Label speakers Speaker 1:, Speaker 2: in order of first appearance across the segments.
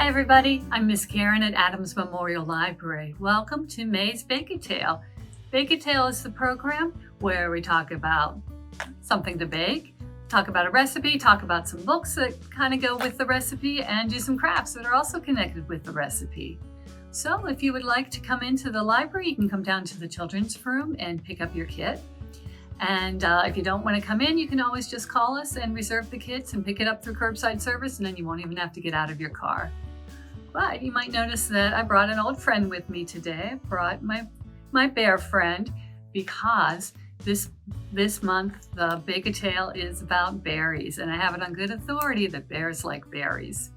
Speaker 1: Hi everybody, I'm Miss Karen at Adams Memorial Library. Welcome to May's Bake a Tale. Bake a Tale is the program where we talk about something to bake, talk about a recipe, talk about some books that kind of go with the recipe, and do some crafts that are also connected with the recipe. So if you would like to come into the library, you can come down to the children's room and pick up your kit. And if you don't want to come in, you can always just call us and reserve the kits and pick it up through curbside service, and then you won't even have to get out of your car. But you might notice that I brought an old friend with me today. I brought my bear friend because this month the Bake a Tale is about berries, and I have it on good authority that bears like berries.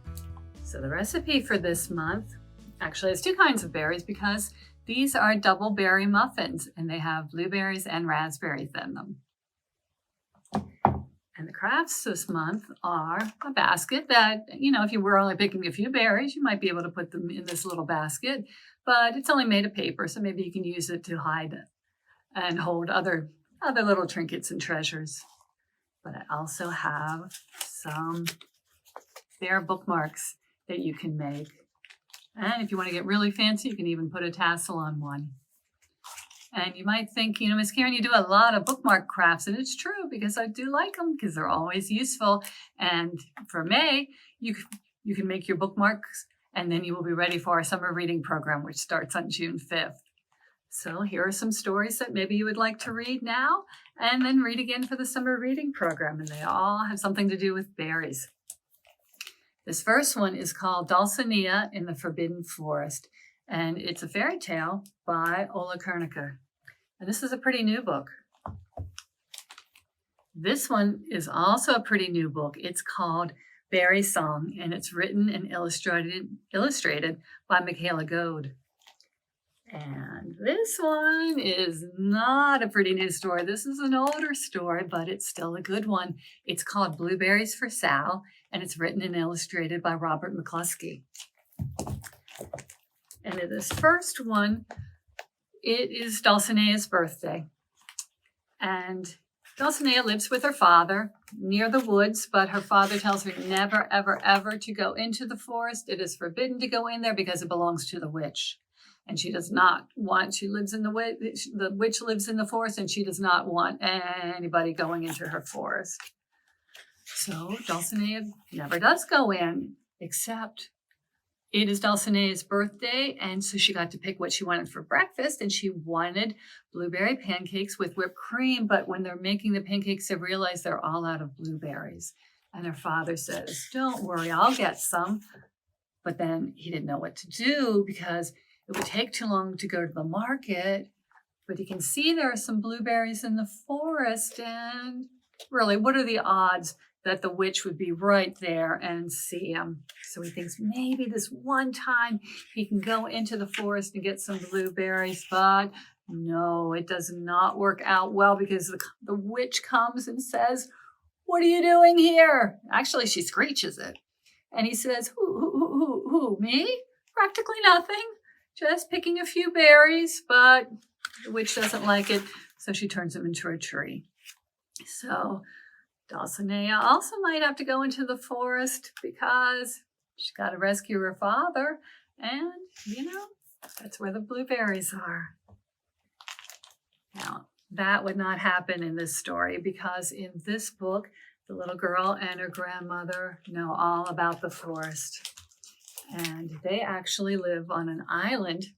Speaker 1: So the recipe for this month actually has two kinds of berries because these are Double Berry Muffins, and they have blueberries and raspberries in them. And the crafts this month are a basket that, if you were only picking a few berries, you might be able to put them in this little basket, but it's only made of paper, so maybe you can use it to hide and hold other little trinkets and treasures. But I also have some bear bookmarks that you can make. And if you want to get really fancy, you can even put a tassel on one. And you might think, Miss Karen, you do a lot of bookmark crafts, and it's true because I do like them because they're always useful. And for May, you can make your bookmarks, and then you will be ready for our summer reading program, which starts on June 5th. So here are some stories that maybe you would like to read now, and then read again for the summer reading program, and they all have something to do with berries. This first one is called Dulcinea in the Forbidden Forest, and it's a fairy tale by Ola Kernica. And this is a pretty new book. This one is also a pretty new book. It's called Berry Song, and it's written and illustrated by Michaela Goad. And this one is not a pretty new story. This is an older story, but it's still a good one. It's called Blueberries for Sal, and it's written and illustrated by Robert McCluskey. And in this first one, it is Dulcinea's birthday. And Dulcinea lives with her father near the woods, but her father tells her never, ever, ever to go into the forest. It is forbidden to go in there because it belongs to the witch. And she does not want, the witch lives in the forest, and she does not want anybody going into her forest. So Dulcinea never does go in, except it is Dulcinea's birthday, and so she got to pick what she wanted for breakfast, and she wanted blueberry pancakes with whipped cream, but when they're making the pancakes, they realize they're all out of blueberries. And her father says, "Don't worry, I'll get some." But then he didn't know what to do because it would take too long to go to the market, but he can see there are some blueberries in the forest, and really, what are the odds that the witch would be right there and see him? So he thinks maybe this one time he can go into the forest and get some blueberries, but no, it does not work out well because the witch comes and says, "What are you doing here?" Actually, she screeches it. And he says, Who, me? Practically nothing. Just picking a few berries, but the witch doesn't like it, so she turns him into a tree. So Dulcinea also might have to go into the forest because she's got to rescue her father, and, that's where the blueberries are. Now, that would not happen in this story because in this book, the little girl and her grandmother know all about the forest. And they actually live on an island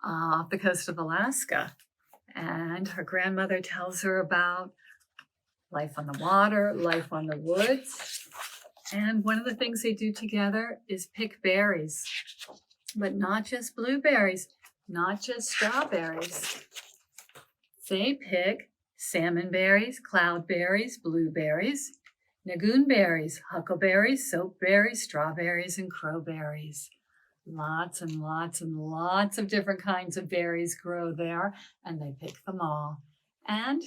Speaker 1: off the coast of Alaska. And her grandmother tells her about life on the water, life on the woods. And one of the things they do together is pick berries, but not just blueberries, not just strawberries. They pick salmon berries, cloudberries, blueberries, nagoon berries, huckleberries, soapberries, strawberries, and crowberries. Lots and lots and lots of different kinds of berries grow there, and they pick them all. And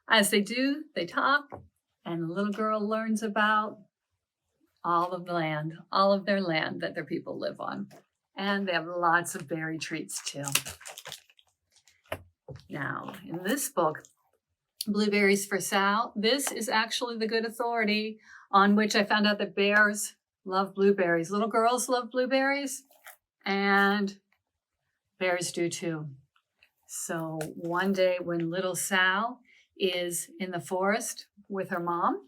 Speaker 1: as they do, they talk, and the little girl learns about all of their land that their people live on. And they have lots of berry treats too. Now, in this book, Blueberries for Sal, this is actually the good authority on which I found out that bears love blueberries. Little girls love blueberries, and bears do too. So one day when little Sal is in the forest with her mom,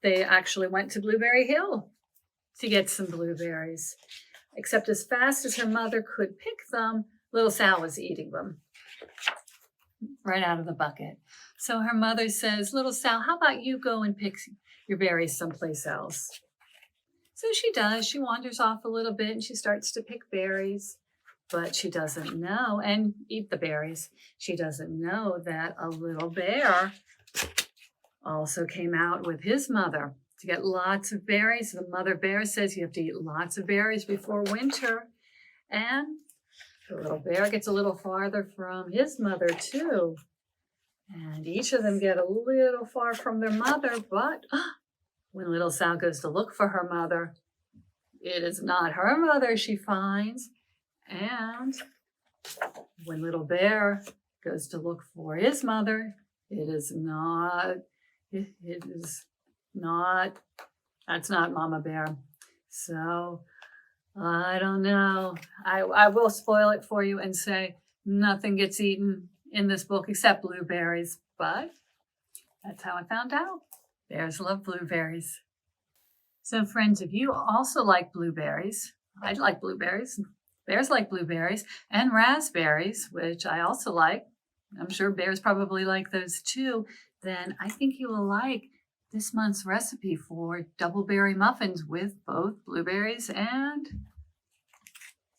Speaker 1: they actually went to Blueberry Hill to get some blueberries. Except as fast as her mother could pick them, little Sal was eating them right out of the bucket. So her mother says, little Sal, how about you go and pick your berries someplace else? So she does. She wanders off a little bit and she starts to pick berries, but she doesn't know, and eat the berries. She doesn't know that a little bear also came out with his mother to get lots of berries. The mother bear says you have to eat lots of berries before winter. And the little bear gets a little farther from his mother too. And each of them get a little far from their mother, but when little Sal goes to look for her mother, it is not her mother she finds. And when little bear goes to look for his mother, that's not Mama Bear. So I don't know. I will spoil it for you and say nothing gets eaten in this book except blueberries, but that's how I found out. Bears love blueberries. So friends, if you also like blueberries, I like blueberries, bears like blueberries, and raspberries, which I also like, I'm sure bears probably like those too, then I think you will like this month's recipe for double berry muffins with both blueberries and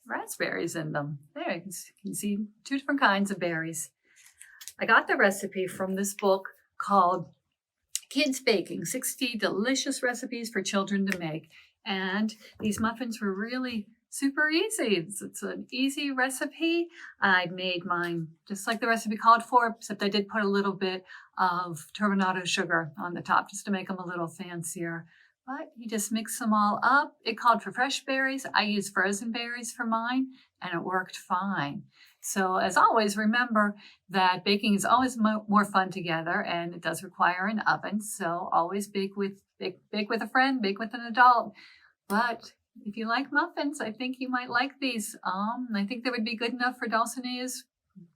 Speaker 1: raspberries in them. There, you can see 2 different kinds of berries. I got the recipe from this book called Kids Baking, 60 Delicious Recipes for Children to Make. And these muffins were really super easy. It's an easy recipe. I made mine just like the recipe called for, except I did put a little bit of turbinado sugar on the top just to make them a little fancier. But you just mix them all up. It called for fresh berries. I used frozen berries for mine, and it worked fine. So as always, remember that baking is always more fun together, and it does require an oven. So always bake with a friend, bake with an adult. But if you like muffins, I think you might like these. I think they would be good enough for Dulcinea's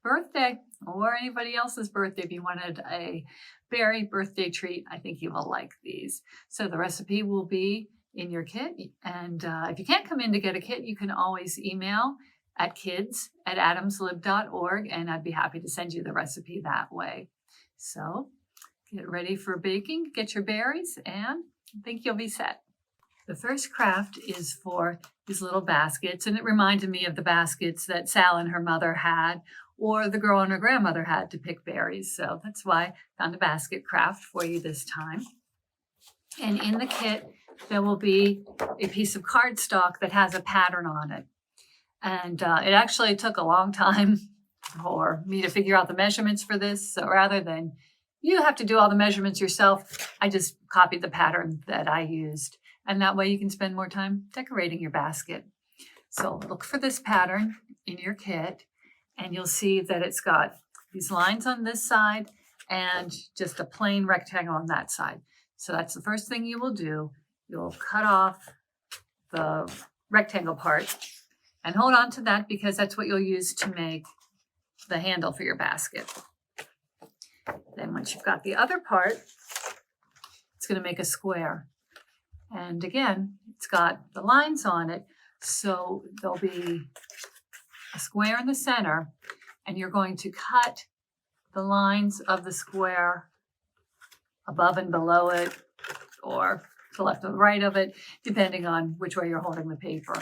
Speaker 1: birthday or anybody else's birthday. If you wanted a berry birthday treat, I think you will like these. So the recipe will be in your kit. And if you can't come in to get a kit, you can always email at kids@adamslib.org, and I'd be happy to send you the recipe that way. So get ready for baking, get your berries, and I think you'll be set. The first craft is for these little baskets, and it reminded me of the baskets that Sal and her mother had, or the girl and her grandmother had to pick berries. So that's why I found a basket craft for you this time. And in the kit, there will be a piece of cardstock that has a pattern on it. And it actually took a long time for me to figure out the measurements for this. So rather than you have to do all the measurements yourself, I just copied the pattern that I used. And that way you can spend more time decorating your basket. So look for this pattern in your kit, and you'll see that it's got these lines on this side and just a plain rectangle on that side. So that's the first thing you will do. You'll cut off the rectangle part and hold on to that because that's what you'll use to make the handle for your basket. Then once you've got the other part, it's going to make a square. And again, it's got the lines on it, so there'll be a square in the center, and you're going to cut the lines of the square above and below it, or to the left or the right of it, depending on which way you're holding the paper.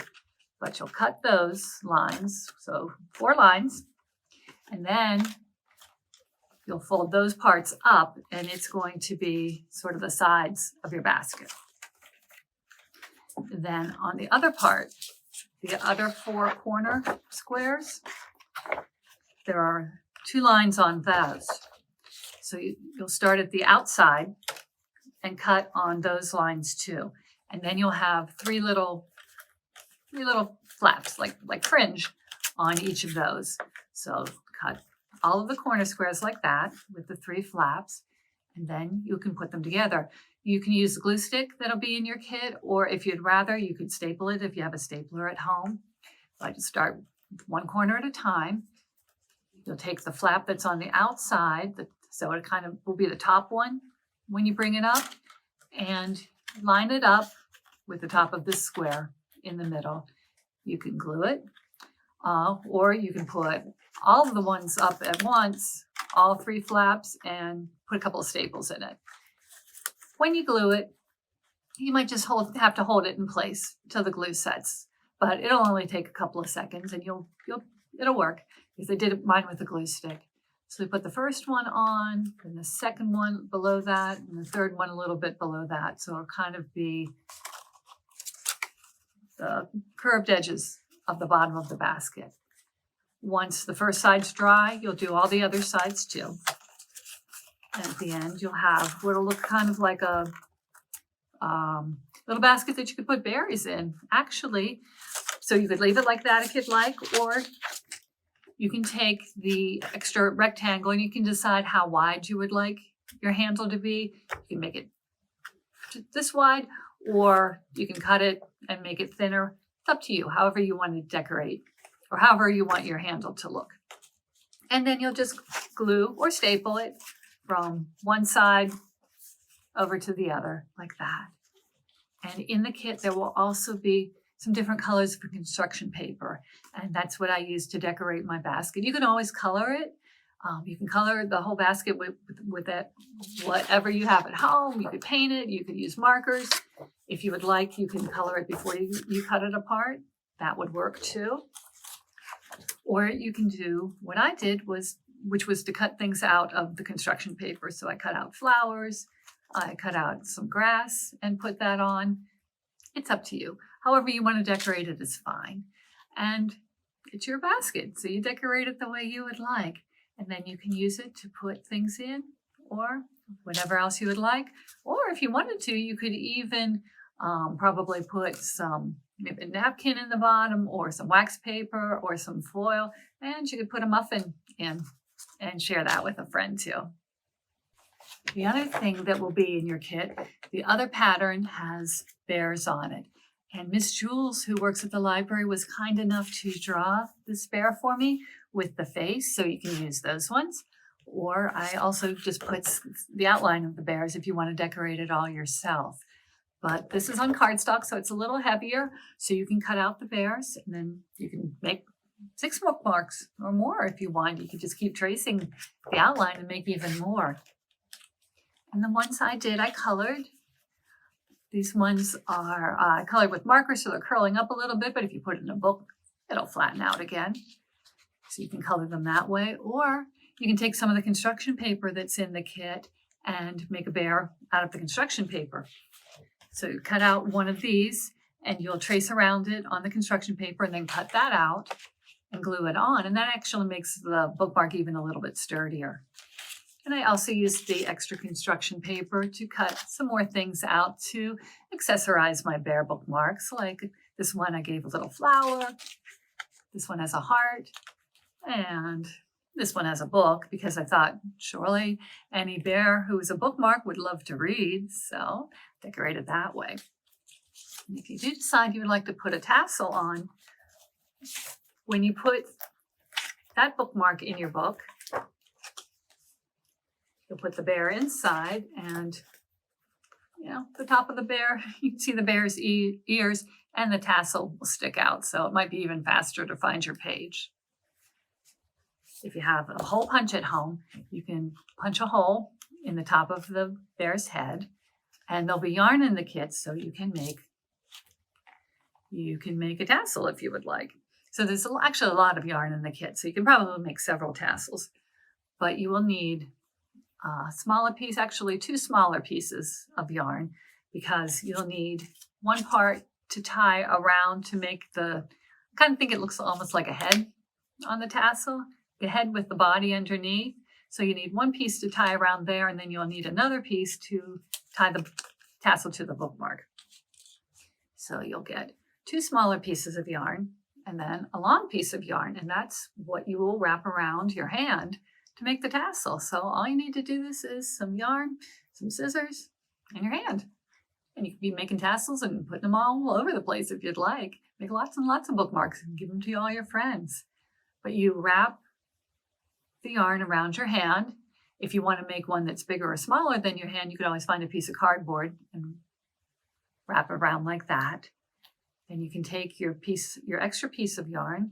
Speaker 1: But you'll cut those lines, so 4 lines, and then you'll fold those parts up, and it's going to be sort of the sides of your basket. Then on the other part, the other 4 corner squares, there are 2 lines on those. So you'll start at the outside and cut on those lines too. And then you'll have 3 little flaps, like fringe on each of those. So cut all of the corner squares like that with the 3 flaps. and then you can put them together. You can use the glue stick that'll be in your kit, or if you'd rather, you could staple it if you have a stapler at home. So I just start with one corner at a time. You'll take the flap that's on the outside, so it kind of will be the top one when you bring it up, and line it up with the top of this square in the middle. You can glue it, or you can put all of the ones up at once, all 3 flaps, and put a couple of staples in it. When you glue it, you might just have to hold it in place till the glue sets, but it'll only take a couple of seconds, and it'll work, because I did mine with a glue stick. So we put the first one on, and the second one below that, and the third one a little bit below that. So it'll kind of be the curved edges of the bottom of the basket. Once the first side's dry, you'll do all the other sides too. And at the end, you'll have what'll look kind of like a little basket that you could put berries in, actually. So you could leave it like that if you'd like, or you can take the extra rectangle and you can decide how wide you would like your handle to be. You can make it this wide, or you can cut it and make it thinner. It's up to you, however you want to decorate, or however you want your handle to look. And then you'll just glue or staple it from one side over to the other, like that. And in the kit, there will also be some different colors for construction paper. And that's what I use to decorate my basket. You can always color it. You can color the whole basket with it, whatever you have at home. You could paint it. You could use markers. If you would like, you can color it before you cut it apart. That would work too. Or you can do what I did, which was to cut things out of the construction paper. So I cut out flowers, I cut out some grass and put that on. It's up to you. However you want to decorate it is fine. And it's your basket, so you decorate it the way you would like. And then you can use it to put things in, or whatever else you would like. Or if you wanted to, you could even probably put some maybe a napkin in the bottom, or some wax paper, or some foil, and you could put a muffin in and share that with a friend too. The other thing that will be in your kit, the other pattern has bears on it. And Miss Jules, who works at the library, was kind enough to draw this bear for me with the face, so you can use those ones. Or I also just put the outline of the bears if you want to decorate it all yourself. But this is on cardstock, so it's a little heavier, so you can cut out the bears, and then you can make 6 bookmarks or more if you want. You can just keep tracing the outline and make even more. And the ones I did, I colored. These ones are colored with markers, so they're curling up a little bit, but if you put it in a book, it'll flatten out again. So you can color them that way, or you can take some of the construction paper that's in the kit and make a bear out of the construction paper. So you cut out one of these and you'll trace around it on the construction paper and then cut that out and glue it on. And that actually makes the bookmark even a little bit sturdier. And I also used the extra construction paper to cut some more things out to accessorize my bear bookmarks. Like this one, I gave a little flower. This one has a heart. And this one has a book, because I thought surely any bear who is a bookmark would love to read. So decorate it that way. And if you do decide you would like to put a tassel on, when you put that bookmark in your book, you'll put the bear inside, and the top of the bear, you can see the bear's ears, and the tassel will stick out. So it might be even faster to find your page. If you have a hole punch at home, you can punch a hole in the top of the bear's head, and there'll be yarn in the kit, so you can make a tassel if you would like. So there's actually a lot of yarn in the kit, so you can probably make several tassels, but you will need a smaller piece, actually 2 smaller pieces of yarn, because you'll need one part to tie around to make I kind of think it looks almost like a head on the tassel. The head with the body underneath. So you need one piece to tie around there, and then you'll need another piece to tie the tassel to the bookmark. So you'll get 2 smaller pieces of yarn and then a long piece of yarn, and that's what you will wrap around your hand to make the tassel. So all you need to do this is some yarn, some scissors, and your hand. And you can be making tassels and putting them all over the place if you'd like. Make lots and lots of bookmarks and give them to all your friends. But you wrap the yarn around your hand. If you want to make one that's bigger or smaller than your hand, you could always find a piece of cardboard and wrap it around like that. Then you can take your extra piece of yarn,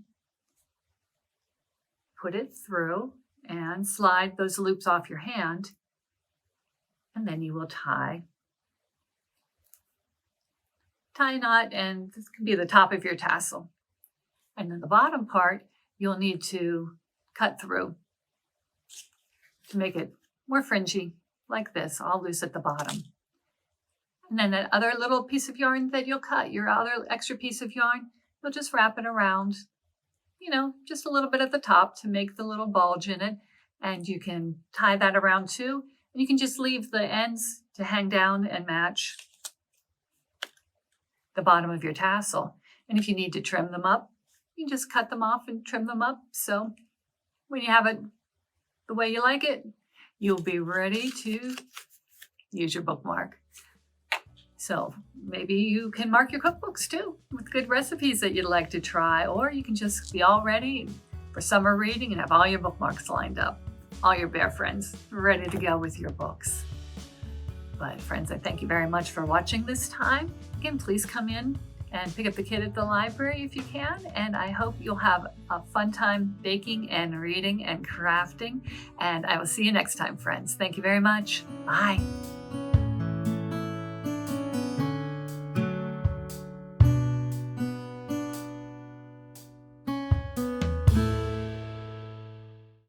Speaker 1: put it through, and slide those loops off your hand. And then you will tie a knot, and this can be the top of your tassel. And then the bottom part, you'll need to cut through to make it more fringy, like this, all loose at the bottom. And then that other little piece of yarn that you'll cut, your other extra piece of yarn, you'll just wrap it around, just a little bit at the top to make the little bulge in it. And you can tie that around too. And you can just leave the ends to hang down and match the bottom of your tassel. And if you need to trim them up, you can just cut them off and trim them up. So when you have it the way you like it, you'll be ready to use your bookmark. So maybe you can mark your cookbooks too with good recipes that you'd like to try, or you can just be all ready for summer reading and have all your bookmarks lined up, all your bear friends ready to go with your books. But friends, I thank you very much for watching this time. Again, please come in and pick up the kid at the library if you can. And I hope you'll have a fun time baking and reading and crafting. And I will see you next time, friends. Thank you very much. Bye.